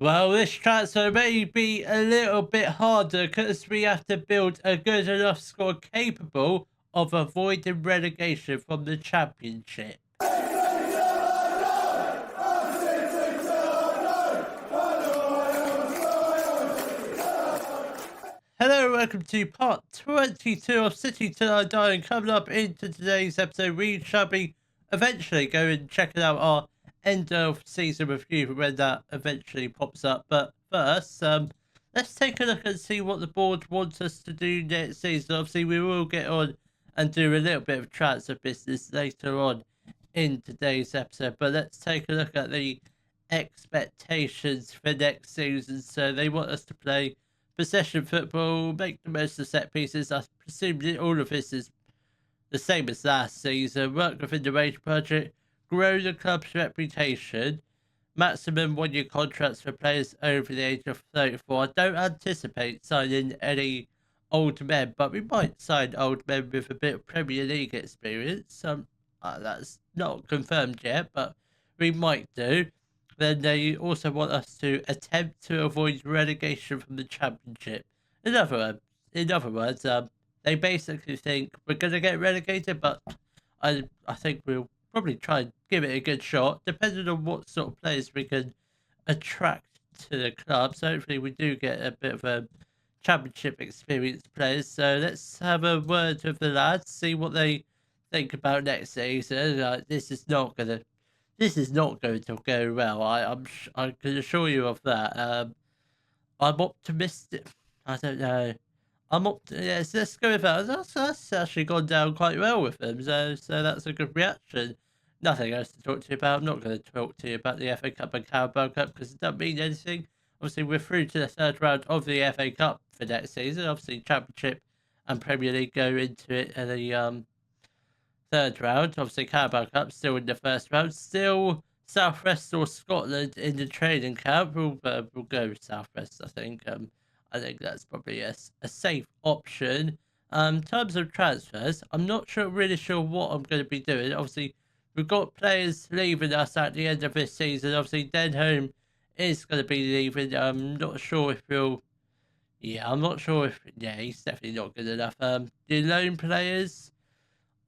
Well, this transfer may be a little bit harder because we have to build a good enough squad capable of avoiding relegation from the Championship. Hello, welcome to part 22 of City Till I Die, and coming up into today's episode, we shall be eventually going and checking out our end of season review when that eventually pops up. But first, let's take a look and see what the board wants us to do next season. Obviously, we will get on and do a little bit of transfer business later on in today's episode, but let's take a look at the expectations for next season. So they want us to play possession football, make the most of set pieces. I presume that all of this is the same as last season. Work within the wage budget, grow the club's reputation, maximum 1 year contracts for players over the age of 34. I don't anticipate signing any old men, but we might sign old men with a bit of Premier League experience. That's not confirmed yet, but we might do. Then they also want us to attempt to avoid relegation from the Championship. In other words, they basically think we're going to get relegated, but I think we'll probably try and give it a good shot, depending on what sort of players we can attract to the club. So hopefully we do get a bit of a Championship experienced players. So let's have a word with the lads, see what they think about next season. This is not going to go well. I can assure you of that. I'm optimistic. I don't know. Yes, let's go with that. That's actually gone down quite well with them. So that's a good reaction. Nothing else to talk to you about. I'm not going to talk to you about the FA Cup and Carabao Cup because it doesn't mean anything. Obviously, we're through to the third round of the FA Cup for next season. Obviously, Championship and Premier League go into it in the third round. Obviously, Carabao Cup still in the first round. Still Southwest or Scotland in the training camp. We'll go Southwest, I think. I think that's probably a safe option. In terms of transfers, I'm not really sure what I'm going to be doing. Obviously, we've got players leaving us at the end of this season. Obviously, Denholm is going to be leaving. I'm not sure if he'll. Yeah, I'm not sure if. Yeah, he's definitely not good enough. The loan players,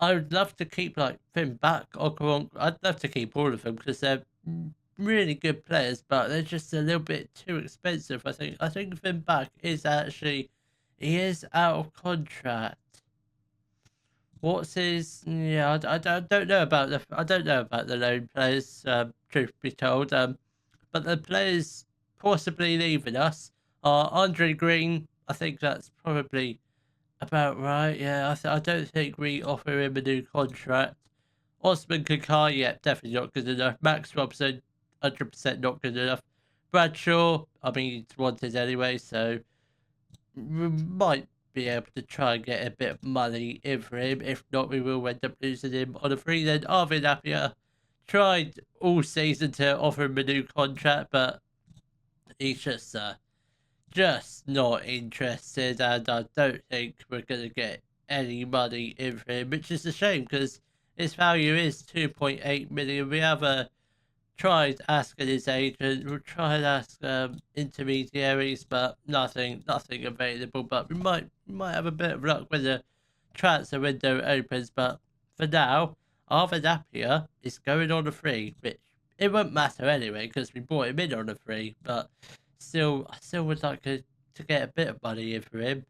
I would love to keep like Finn back or Karan. I'd love to keep all of them because they're really good players, but they're just a little bit too expensive. I think Finn back is actually he is out of contract. What's his? Yeah, I don't know about the loan players. Truth be told, but the players possibly leaving us are Andre Green. I think that's probably about right. Yeah, I don't think we offer him a new contract. Osman Kakar, yeah, definitely not good enough. Max Robson, 100% not good enough. Bradshaw, I mean, he's wanted anyway, so we might be able to try and get a bit of money in for him. If not, we will end up losing him on a free. Then Arvin Appiah tried all season to offer him a new contract, but he's just not interested, and I don't think we're going to get any money in for him, which is a shame because his value is 2.8 million. We have tried asking his agent, we'll try and ask intermediaries, but nothing available. But we might have a bit of luck when the transfer window opens. But for now, Arvid Appiah is going on a free, which it won't matter anyway because we bought him in on a free. But I still would like to get a bit of money in for him.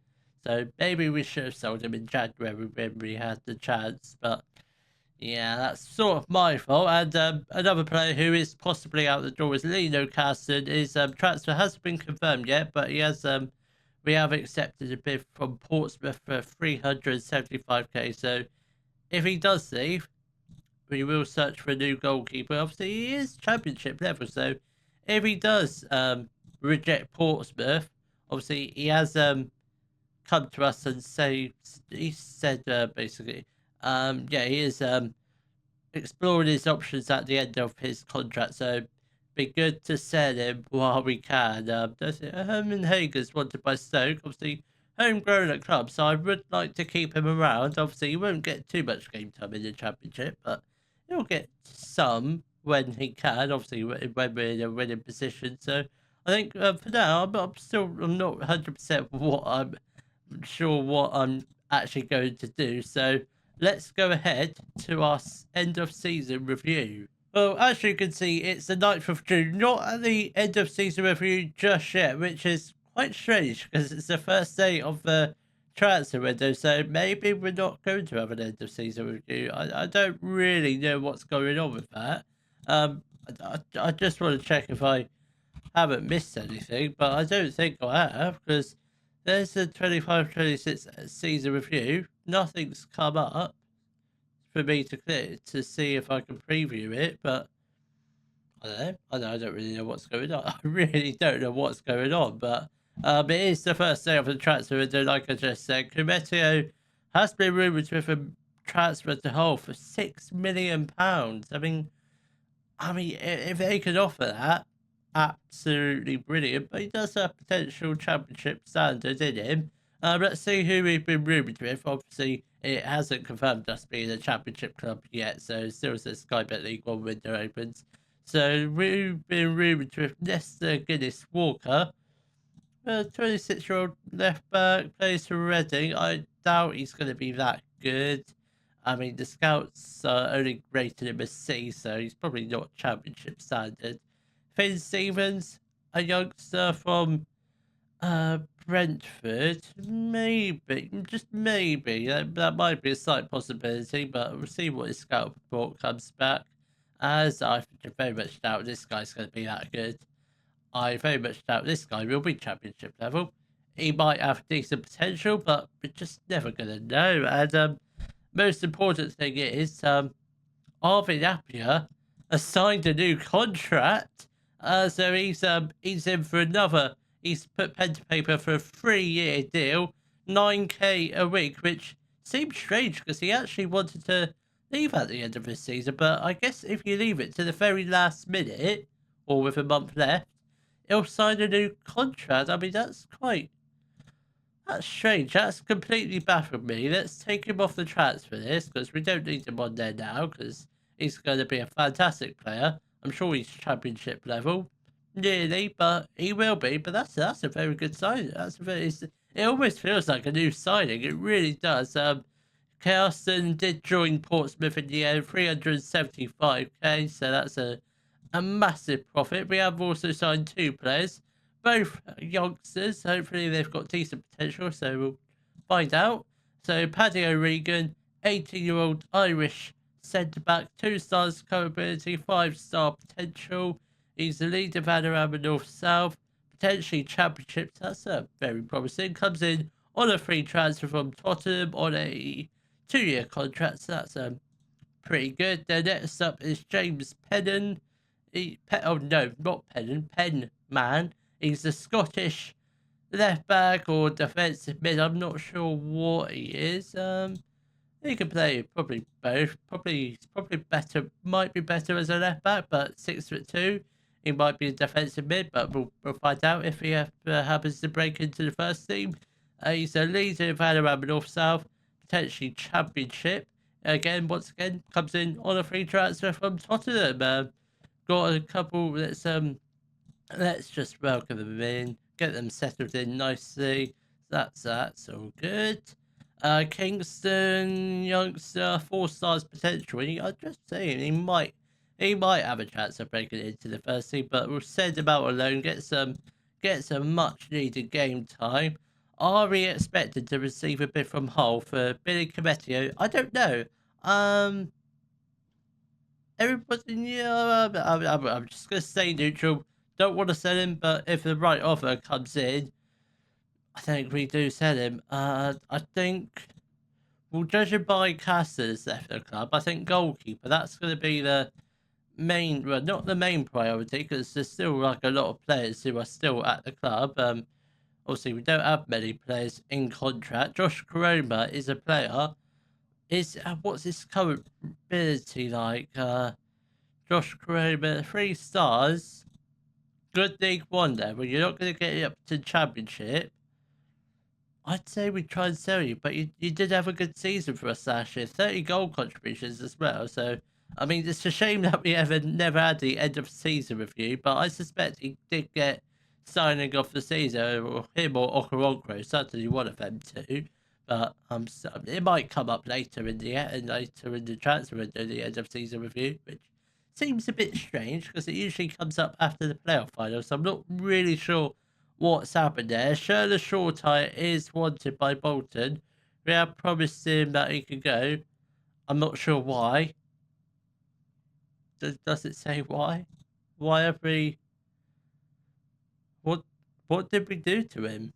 So maybe we should have sold him in January when we had the chance. But yeah, that's sort of my fault. And another player who is possibly out the door is Lino Carson. His transfer hasn't been confirmed yet, but we have accepted a bid from Portsmouth for 375k. So if he does leave, we will search for a new goalkeeper. Obviously, he is Championship level, so if he does reject Portsmouth, obviously he has come to us and he said basically yeah, he is exploring his options at the end of his contract, so be good to sell him while we can. Herman Hager's wanted by Stoke, obviously homegrown at club, so I would like to keep him around. Obviously, he won't get too much game time in the Championship, but he'll get some when he can, obviously when we're in a winning position. So I think for now, I'm not 100% what I'm sure what I'm actually going to do. So let's go ahead to our end of season review. Well, as you can see, it's the 9th of June, not at the end of season review just yet, which is quite strange because it's the first day of the transfer window. So maybe we're not going to have an end of season review. I don't really know what's going on with that. I just want to check if I haven't missed anything, but I don't think I have because there's the 25-26 season review. Nothing's come up for me to click to see if I can preview it, but I don't know. I don't really know what's going on. I really don't know what's going on, but it is the first day of the transfer window, like I just said. Cumetio has been rumoured with a transfer to Hull for £6 million. If they could offer that, absolutely brilliant. But he does have potential championship standard in him. Let's see who we've been rumoured with. Obviously, it hasn't confirmed us being a championship club yet, so still says Sky Bet League One window opens. So we've been rumoured with Leicester Guinness Walker, a 26-year-old left back, plays for Reading. I doubt he's going to be that good. The scouts only rated him a C, so he's probably not championship standard. Finn Stevens, a youngster from Brentford, maybe, just maybe. That might be a slight possibility, but we'll see what his scout report comes back. As I very much doubt this guy's going to be that good. I very much doubt this guy will be championship level. He might have decent potential, but we're just never going to know. And most important thing is, Arvin Appiah has signed a new contract. So he's in for another. He's put pen to paper for a 3-year deal, 9k a week, which seems strange because he actually wanted to leave at the end of this season. But I guess if you leave it to the very last minute, or with a month left, he'll sign a new contract. That's strange. That's completely baffled me. Let's take him off the transfer list because we don't need him on there now because he's going to be a fantastic player. I'm sure he's championship level, nearly, but he will be. But that's a very good sign. It almost feels like a new signing. It really does. Carlson did join Portsmouth in the end, 375k, so that's a massive profit. We have also signed 2 players, both youngsters. Hopefully they've got decent potential, so we'll find out. So Paddy O'Regan, 18-year-old Irish centre-back, 2 stars current ability, 5-star potential. He's the lead of Vanarama North-South, potentially championships. That's very promising. Comes in on a free transfer from Tottenham on a 2-year contract, so that's pretty good. Then next up is James Penman. Penman. He's the Scottish left back or defensive mid. I'm not sure what he is. He can play probably both. Probably better. Might be better as a left back, but 6'2". He might be a defensive mid, but we'll find out if he happens to break into the first team. He's a leader of Vanarama North South, potentially championship. Once again, comes in on a free transfer from Tottenham. Got a couple. Let's just welcome them in, get them settled in nicely. That's all good. Kingston youngster, 4 stars potential. I'm just saying he might have a chance of breaking into the first team, but we'll send him out alone. Get some much needed game time. Are we expected to receive a bid from Hull for Billy Cumetio? I don't know. Everybody, yeah, I'm just going to stay neutral. Don't want to sell him, but if the right offer comes in, I think we do sell him. I think, well, judging by Caster's left the club, I think goalkeeper, that's going to be the main, well, not the main priority, because there's still like a lot of players who are still at the club. Obviously, we don't have many players in contract. Josh Koroma is a player. What's his current ability like? Josh Koroma, 3 stars. Good League One there, but you're not going to get it up to Championship. I'd say we try and sell you, but you did have a good season for us last year. 30 goal contributions as well. So, it's a shame that we never had the end of season review, but I suspect he did get signing of the season, or him or Okoronkwo, certainly one of them two. But it might come up later in the transfer window, the end of season review, which seems a bit strange because it usually comes up after the playoff final. So I'm not really sure what's happened there. Shirley Shortire is wanted by Bolton. We have promised him that he could go. I'm not sure why. Does it say why? Why have we? What did we do to him?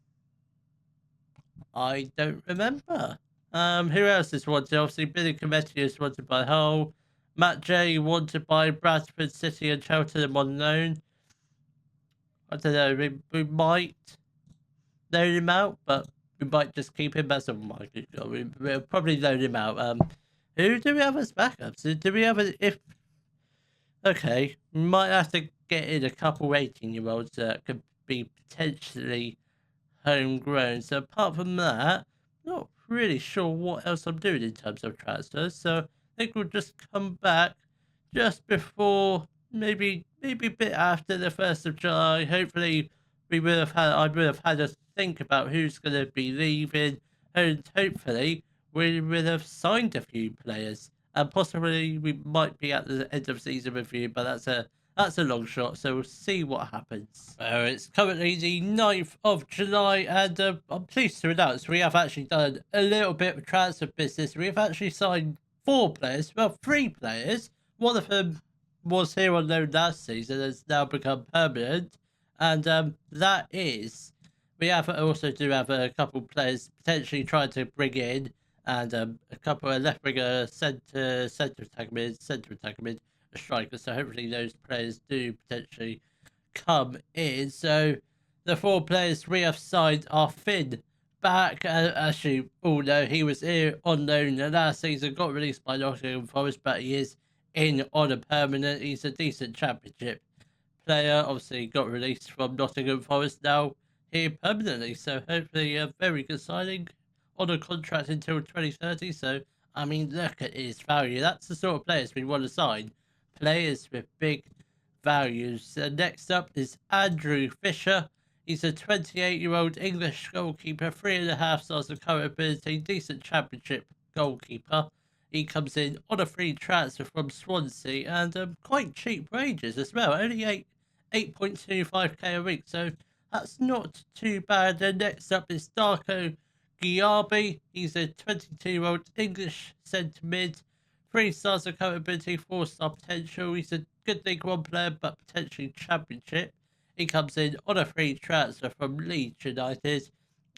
I don't remember. Who else is wanted? Obviously, Billy Cometti is wanted by Hull. Matt J wanted by Bradford City and Cheltenham on loan. I don't know. We might loan him out, but we might just keep him as a market. We'll probably loan him out. Who do we have as backups? Do we have if? Okay, we might have to get in a couple 18-year-olds that could be potentially homegrown. So apart from that, not really sure what else I'm doing in terms of transfers. So I think we'll just come back just before, maybe a bit after the 1st of July. Hopefully I would have had a think about who's going to be leaving, and hopefully we would have signed a few players. And possibly we might be at the end of season review, but that's a long shot, so we'll see what happens. It's currently the 9th of July, and I'm pleased to announce we have actually done a little bit of transfer business. We've actually signed 3 players. One of them was here on loan last season, has now become permanent, and that is, we also do have a couple of players potentially trying to bring in, and a couple of left winger, centre attack mid, a striker. So hopefully those players do potentially come in. So the 4 players we have signed are Finn back. As you all know, he was here on loan last season, got released by Nottingham Forest, but he is in on a permanent. He's a decent championship player. Obviously got released from Nottingham Forest, now here permanently. So hopefully a very good signing on a contract until 2030. So, I mean, look at his value. That's the sort of players we want to sign. Players with big values. Next up is Andrew Fisher. He's a 28-year-old English goalkeeper, 3.5 stars of current ability, decent championship goalkeeper. He comes in on a free transfer from Swansea, and quite cheap wages as well. Only 8.25k a week, so that's not too bad. And next up is Darko Giabi. He's a 22-year-old English centre mid, 3 stars of current ability, 4-star potential. He's a good League One player, but potentially championship. He comes in on a free transfer from Leeds United.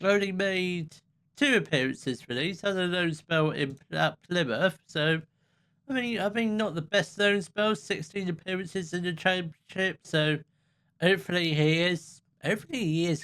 Only made 2 appearances for Leeds. Had a loan spell at Plymouth. So, I mean, not the best loan spell. 16 appearances in the championship. So, hopefully he is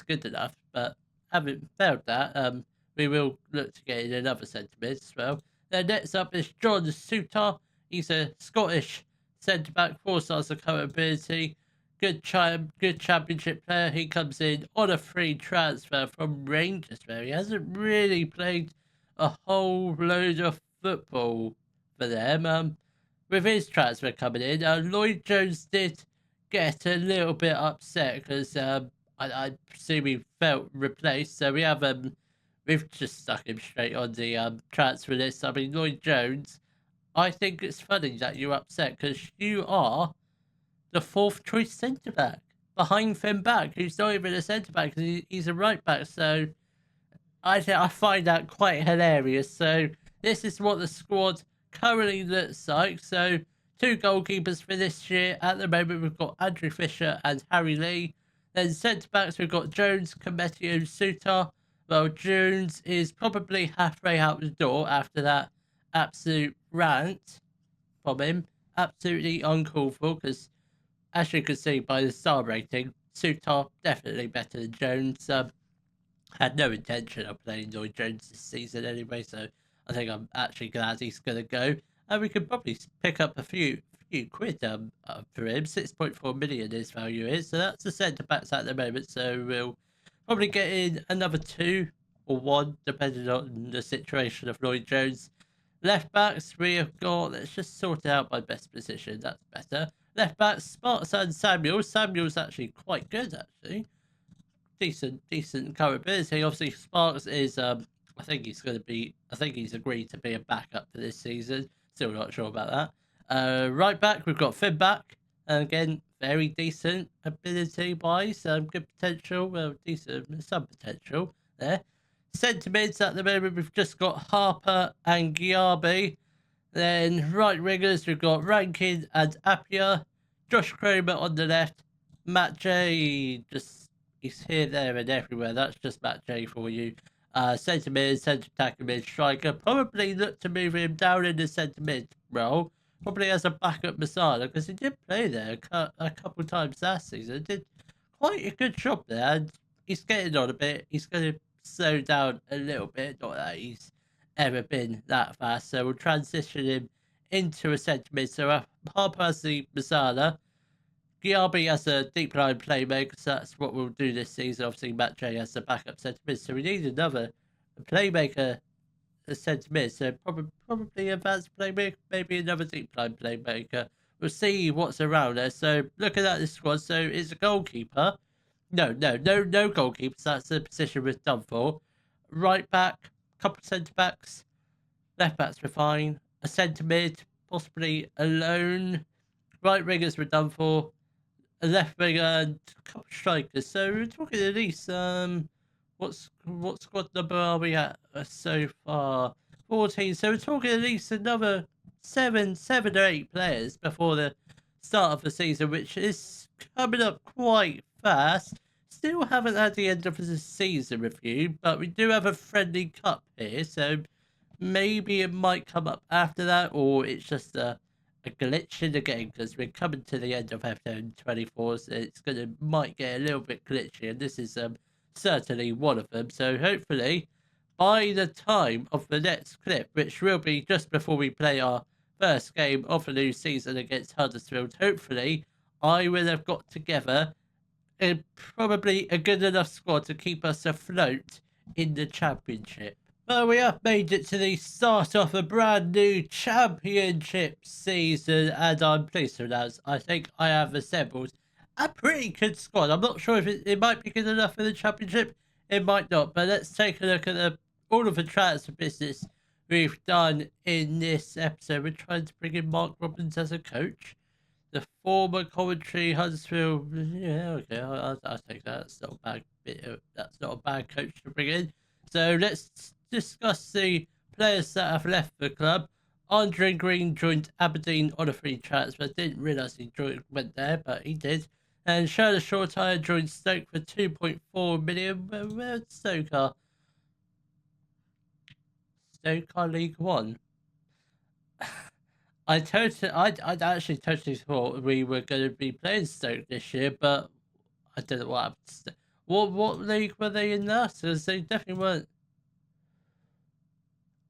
good enough. But having failed that, we will look to get in another centre mid as well. Then next up is John Souttar. He's a Scottish centre back, 4 stars of current ability. Good championship player. He comes in on a free transfer from Rangers, where he hasn't really played a whole load of football for them. With his transfer coming in, Lloyd Jones did get a little bit upset because I presume he felt replaced. So we've just stuck him straight on the transfer list. I mean, Lloyd Jones, I think it's funny that you're upset because you are the 4th choice centre back behind Finn back, who's not even a centre back because he's a right back. So I find that quite hilarious. So this is what the squad currently looks like. So 2 goalkeepers for this year. At the moment, we've got Andrew Fisher and Harry Lee. Then centre backs, we've got Jones, Cometti, and Souttar. Well, Jones is probably halfway out the door after that absolute rant from him. Absolutely uncalled for, because as you can see by the star rating, Souttar definitely better than Jones. Had no intention of playing Lloyd Jones this season anyway, so I think I'm actually glad he's going to go. And we could probably pick up a few quid for him. 6.4 million his value is, so that's the centre backs at the moment. So we'll probably get in another 2 or 1, depending on the situation of Lloyd Jones. Left backs, we have got, let's just sort it out by best position, that's better. Left back, Sparks and Samuels. Samuels actually quite good, actually. decent current ability. Obviously, Sparks is I think he's agreed to be a backup for this season. Still not sure about that. Right back, we've got Finn back. And again, very decent ability wise, good potential. Well, decent, some potential there. Centre mids at the moment, we've just got Harper and Giarbi. Then right wingers, we've got Rankin and Appiah. Josh Kramer on the left. Matt J, he's here, there, and everywhere. That's just Matt J for you. Centre mid, centre attacker mid, striker. Probably look to move him down in the centre mid role. Probably as a backup Masala, because he did play there a couple times last season. Did quite a good job there, and he's getting on a bit. He's going to slow down a little bit. Not that he's ever been that fast, so we'll transition him into a centre mid. So Harper as the Masala, Giarbi as a deep line playmaker, so that's what we'll do this season. Obviously, Matt J as the backup centre mid, so we need another playmaker, a centre mid, so probably advanced playmaker, maybe another deep line playmaker. We'll see what's around there. So looking at this squad, so it's a goalkeeper. No goalkeepers. That's the position we're done for. Right back, couple of centre backs, left backs we're fine. A centre mid, possibly alone. Right wingers we're done for. A left winger and a couple of strikers. So we're talking at least what squad number are we at so far? 14. So we're talking at least another seven or 8 players before the start of the season, which is coming up quite fast. Still haven't had the end of the season review, but we do have a friendly cup here, so maybe it might come up after that, or it's just a glitch in the game, because we're coming to the end of FM24, so might get a little bit glitchy, and this is certainly one of them. So hopefully by the time of the next clip, which will be just before we play our first game of the new season against Huddersfield, hopefully I will have got together probably a good enough squad to keep us afloat in the championship. Well, we have made it to the start of a brand new championship season, and I'm pleased to announce I think I have assembled a pretty good squad. I'm not sure if it might be good enough for the championship. It might not, but let's take a look at all of the transfer business we've done in this episode. We're trying to bring in Mark Robbins as a coach. The former Coventry Huddersfield, yeah, okay, I'll take that. That's not a bad coach to bring in. So let's discuss the players that have left the club. Andre Green joined Aberdeen on a free transfer. Didn't realise he went there, but he did. And Shona Shortire joined Stoke for 2.4 million. Where's Stoke are? Stoke are League One. I actually totally thought we were going to be playing Stoke this year, but I don't know what happened. What league were they in last? Because they definitely weren't.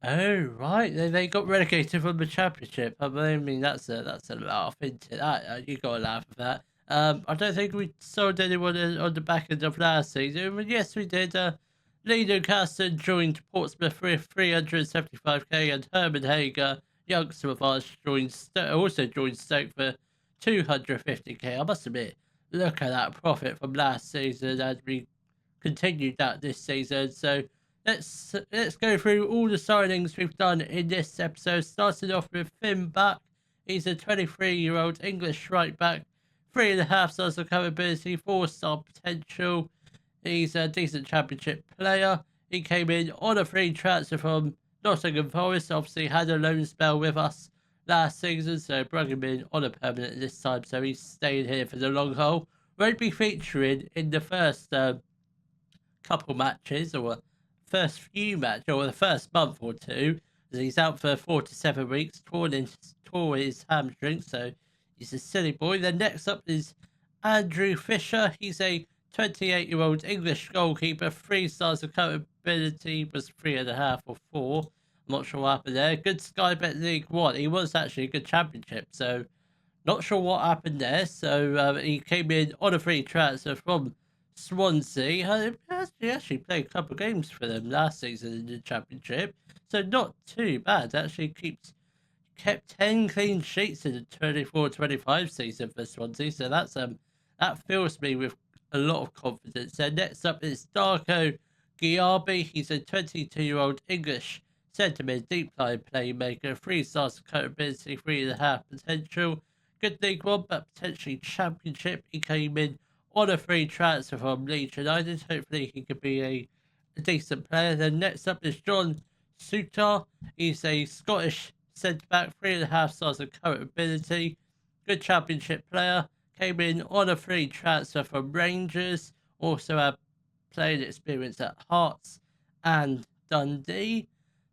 Oh right, they got relegated from the championship. I mean that's a laugh, isn't it? You got to laugh at that. I don't think we sold anyone on the back end of last season, but yes we did. Lee Newcastle joined Portsmouth for 375k, and Herman Hager, youngster of ours, also joined Stoke for 250k. I must admit, look at that profit from last season, and we continued that this season. So let's go through all the signings we've done in this episode. Starting off with Finn back. He's a 23-year-old English right back, 3.5 stars of capability, 4-star potential. He's a decent championship player. He came in on a free transfer from Nottingham Forest. Obviously had a loan spell with us last season, so brought him in on a permanent this time. So he's staying here for the long haul. Won't be featuring in the first couple matches, or first few matches, or the first month or two, as he's out for 4 to 7 weeks, tore his hamstring, so he's a silly boy. Then next up is Andrew Fisher. He's a 28-year-old English goalkeeper, 3 stars of capability, was 3.5 or 4. I'm not sure what happened there. Good Sky Bet League 1. He was actually a good championship, so not sure what happened there. So he came in on a free transfer from Swansea. He actually played a couple of games for them last season in the championship, so not too bad. Actually kept 10 clean sheets in the 24-25 season for Swansea, so that fills me with a lot of confidence. So next up is Darko Giabi. He's a 22-year-old English centre mid, deep line playmaker, 3 stars capability, 3.5 potential. Good League One, but potentially Championship. He came in on a free transfer from Leeds United. Hopefully he could be a decent player. Then next up is John Sutar. He's a Scottish centre-back, 3.5 stars of current ability. Good Championship player. Came in on a free transfer from Rangers. Also had playing experience at Hearts and Dundee.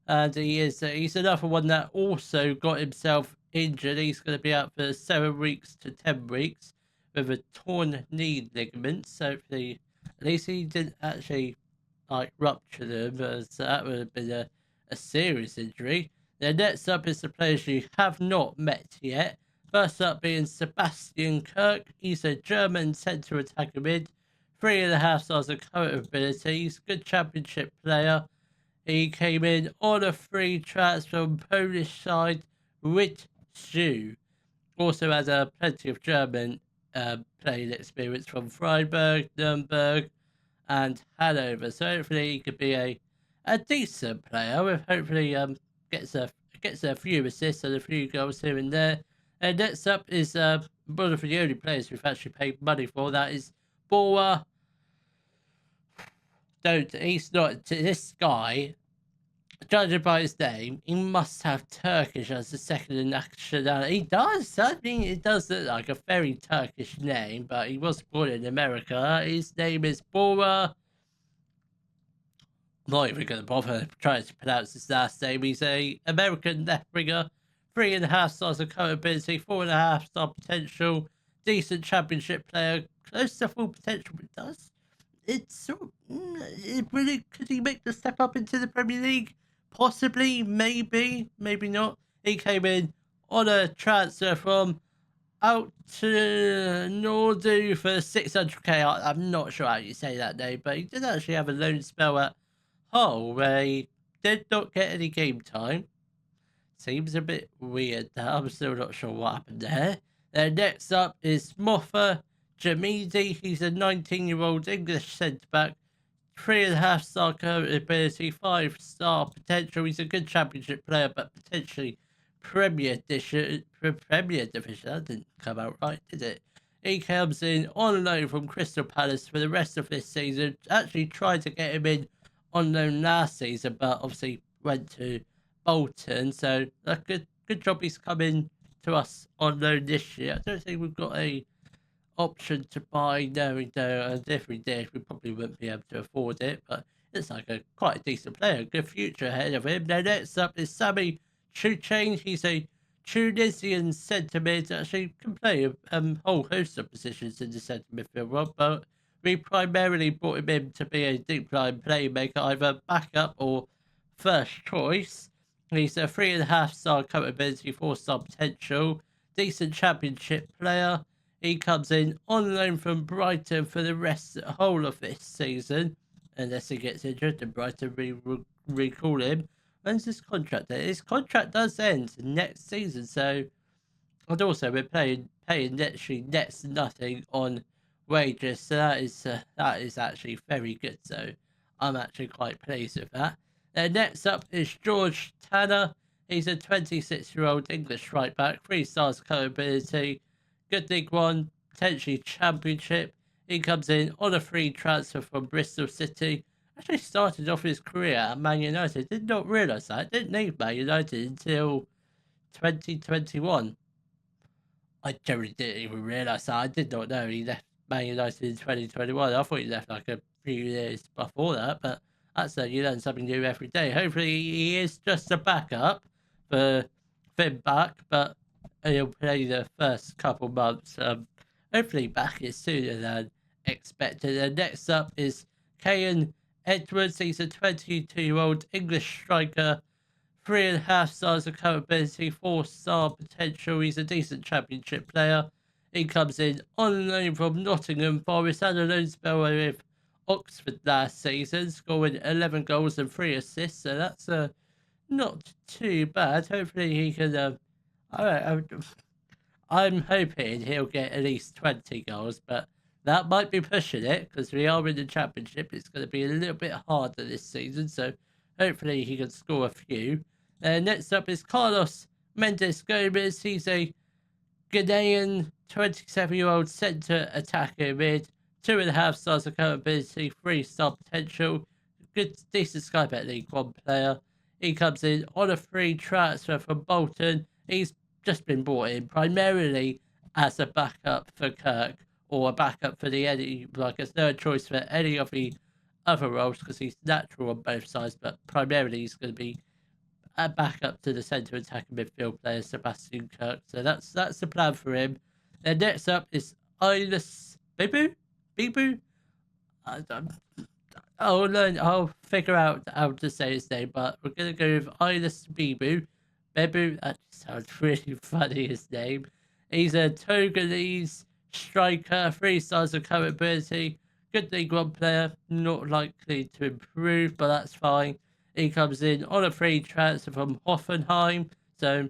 And he's another one that also got himself injured. He's going to be out for 7 weeks to 10 weeks with a torn knee ligament. So hopefully, at least he didn't actually rupture them, as that would have been a serious injury. The next up is the players you have not met yet. First up being Sebastian Kirk. He's a German centre attacker mid, 3.5 stars of current abilities, good Championship player. He came in on a free transfer from Polish side Ritzu. Also has plenty of German playing experience from Freiburg, Nuremberg, and Hanover. So hopefully he could be a decent player. With hopefully gets a few assists and a few goals here and there. And next up is one of the only players we've actually paid money for. That is Bora. He's not this guy. Judging by his name, he must have Turkish as the second nationality. He does. I mean, it does look like a very Turkish name, but he was born in America. His name is Bora. I'm not even going to bother trying to pronounce his last name. He's a American left winger, 3.5 stars of current ability, 4.5 star potential, decent Championship player, close to full potential, but does. It's sort of, it really, could he make the step up into the Premier League? Possibly, maybe not. He came in on a transfer from out to Nordu for 600k. I'm not sure how you say that name, but he did actually have a loan spell at Hull where he did not get any game time. Seems a bit weird. I'm still not sure what happened there. Then next up is Mofa Jamidi. He's a 19-year-old English centre-back, 3.5 star current ability, 5 star potential. He's a good Championship player, but potentially Premier Division. That didn't come out right, did it? He comes in on loan from Crystal Palace for the rest of this season. Actually tried to get him in on loan last season, but obviously went to Bolton. So a good job he's coming to us on loan this year. I don't think we've got a option to buy. No, we don't. And if we did, we probably wouldn't be able to afford it. But it's like quite a decent player, good future ahead of him. Now next up is Sami Chuchain. He's a Tunisian centre mid. Actually can play a whole host of positions in the centre midfield role, but we primarily brought him in to be a deep line playmaker, either backup or first choice. He's a 3.5 star current ability, 4 star potential, decent Championship player. He comes in on loan from Brighton for the whole of this season, unless he gets injured and Brighton recall him. When's his contract? His contract does end next season, so and also we're paying literally next to nothing on wages, so that is actually very good. So I'm actually quite pleased with that. Next up is George Tanner. He's a 26-year-old English right back, 3 stars current ability, good League One, potentially Championship. He comes in on a free transfer from Bristol City. Actually started off his career at Man United. Did not realise that. Didn't leave Man United until 2021. I generally didn't even realise that. I did not know he left Man United in 2021. I thought he left like a few years before that, but that's you learn something new every day. Hopefully he is just a backup for Finn back, but he'll play the first couple months. Hopefully back is sooner than expected. And next up is Kayan Edwards. He's a 22-year-old English striker, 3.5 stars of current ability, 4 star potential. He's a decent Championship player. He comes in on loan from Nottingham Forest, had a loan spell with Oxford last season, scoring 11 goals and 3 assists. So that's not too bad. Hopefully he can. I'm hoping he'll get at least 20 goals, but That might be pushing it because we are in the Championship. It's going to be a little bit harder this season, so hopefully he can score a few. Next up is Carlos Mendes Gomez. He's a Ghanaian 27-year-old centre attacker mid, 2.5 stars of current ability, 3-star potential, good, decent Sky Bet League 1 player. He comes in on a free transfer from Bolton. He's just been brought in primarily as a backup for Kirk or a backup for like a third choice for any of the other roles because he's natural on both sides, but primarily he's going to be a backup to the centre attacking midfield player Sebastian Kirk. So that's the plan for him. Then next up is Ilis Bibu. I'll figure out how to say his name, but we're gonna go with Ilis Bibu. That sounds really funny. His name. He's a Togolese striker, 3 stars of current ability, good League One player, not likely to improve, but that's fine. He comes in on a free transfer from Hoffenheim, so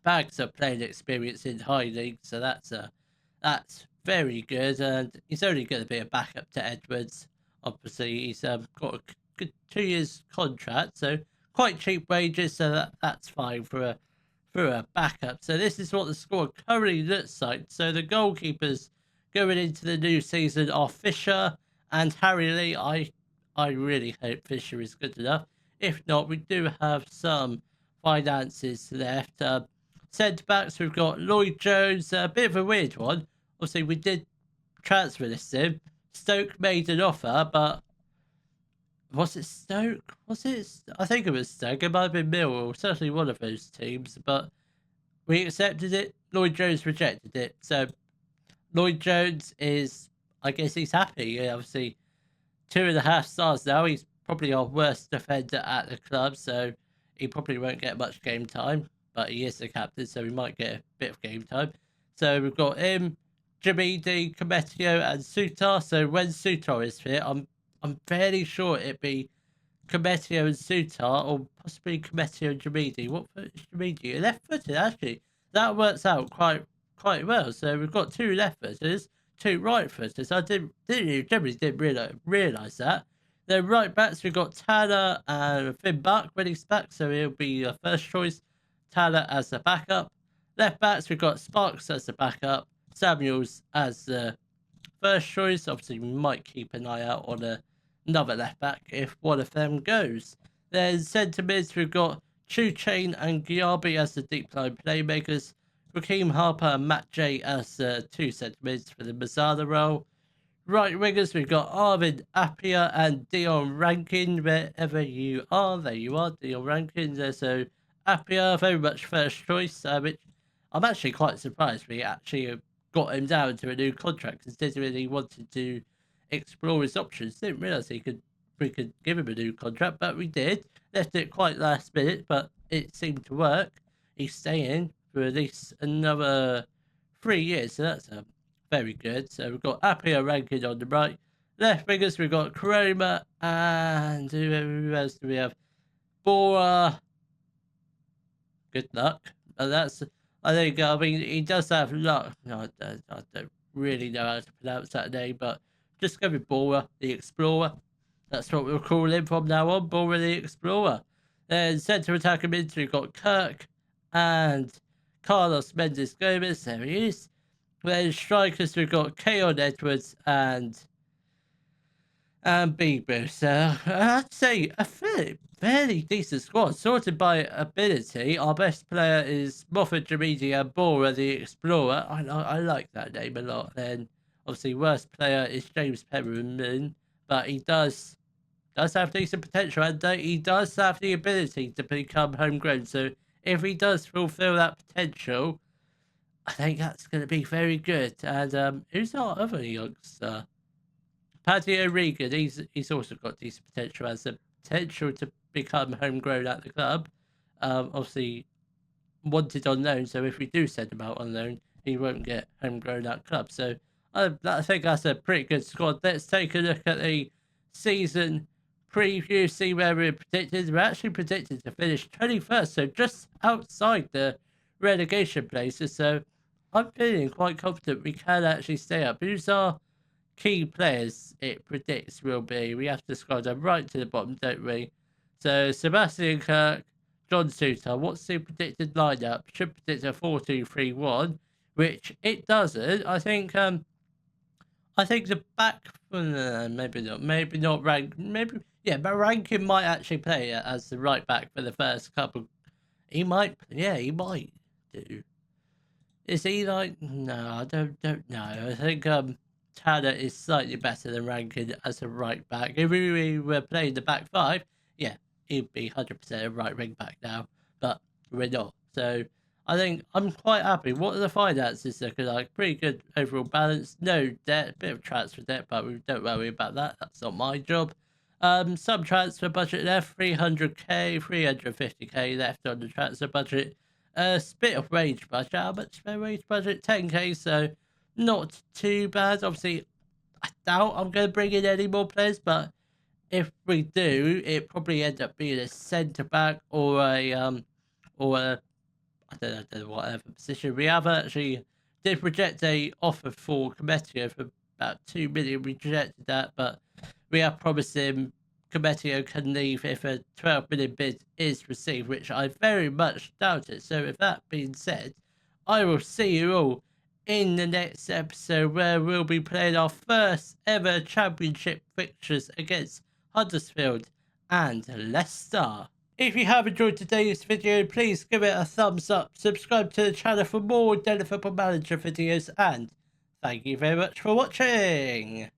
bags of playing experience in high league, so that's very good, and he's only going to be a backup to Edwards. Obviously, he's got a good 2 years contract, so quite cheap wages, so that's fine for a backup. So this is what the squad currently looks like. So the goalkeepers going into the new season are Fisher and Harry Lee. I really hope Fisher is good enough. If not, we do have some finances left. Centre-backs, we've got Lloyd Jones, a bit of a weird one. Obviously, we did transfer this him. Stoke made an offer, but was it Stoke? I think it was Stoke. It might have been Millwall, certainly one of those teams, but we accepted it. Lloyd Jones rejected it. So Lloyd Jones is, I guess he's happy. Yeah, obviously, 2.5 stars now. He's probably our worst defender at the club, so he probably won't get much game time, but he is the captain, so he might get a bit of game time. So we've got him, Jamidi, Cometio, and Sutar. So when Sutar is fit, I'm fairly sure it'd be Cometio and Sutar, or possibly Cometio and Jamidi. What foot is Jamidi? Left-footed, actually. That works out quite well. So we've got 2 left-footers, 2 right-footers. I generally didn't realise that. Then right backs, we've got Tanner and Finn Buck when he's back, so he'll be a first choice. Tanner as the backup. Left backs, we've got Sparks as the backup. Samuels as the first choice. Obviously, we might keep an eye out on another left back if one of them goes. Then centre mids, we've got Chuchain and Giabi as the deep line playmakers. Raheem Harper and Matt J as the 2 centre mids for the Mazzara role. Right wingers, we've got Arvin Appiah and Dion Rankin. Wherever you are, there you are, Dion Rankin. So Appiah, very much first choice, which I'm actually quite surprised we actually got him down to a new contract, considering he wanted to explore his options. Didn't realise we could give him a new contract, but we did. Left it quite last minute, but it seemed to work. He's staying for at least another 3 years, so that's very good. So we've got Appiah Rankin on the right. Left wingers, we've got Chroma and who else do we have? Bora. Good luck. And I think, I mean, he does have luck. No, I don't really know how to pronounce that name, but just go with Bora, the Explorer. That's what we'll call him from now on, Bora the Explorer. Then centre attacker mids, we've got Kirk and Carlos Mendes Gomez. There he is. Then strikers, we've got Keon Edwards and Bieber. So I'd say a fairly decent squad, sorted by ability. Our best player is Moffat Jamidi and Bora the Explorer. I like that name a lot. Then obviously worst player is James Perriman, but he does have decent potential, and he does have the ability to become homegrown. So if he does fulfill that potential, I think that's going to be very good. And who's our other youngster? Paddy O'Regan. He's also got decent potential, has the potential to become homegrown at the club. Obviously, wanted on loan, so if we do send him out on loan, he won't get homegrown at club. So I think that's a pretty good squad. Let's take a look at the season preview, see where we're predicted. We're actually predicted to finish 21st, so just outside the relegation places. So I'm feeling quite confident we can actually stay up. Who's our key players it predicts will be. We have to scroll down right to the bottom, don't we? So Sebastian Kirk, John Suter. What's the predicted lineup? Should predict a 4-2-3-1, which it doesn't. I think the back, maybe not rank, maybe yeah, but Rankin might actually play as the right back for the first couple. He might do. Is he like? No, I don't know. I think Tanner is slightly better than Rankin as a right back. If we were playing the back five, yeah, he'd be 100% a right wing back now, but we're not. So I think I'm quite happy. What are the finances looking like? Pretty good overall balance. No debt, bit of transfer debt, but we don't worry about that. That's not my job. Some transfer budget left, 300k, 350k left on the transfer budget. Bit of wage budget. How much for wage budget? 10k, so not too bad. Obviously, I doubt I'm going to bring in any more players, but if we do, it probably end up being a centre back or a I don't know whatever position. We have actually did reject a offer for Cometio for about 2 million. We rejected that, but we have promised him Cometio can leave if a 12 million bid is received, which I very much doubt it. So with that being said, I will see you all in the next episode where we'll be playing our first ever championship fixtures against Huddersfield and Leicester. If you have enjoyed today's video, please give it a thumbs up, subscribe to the channel for more Daily Football Manager videos, and thank you very much for watching.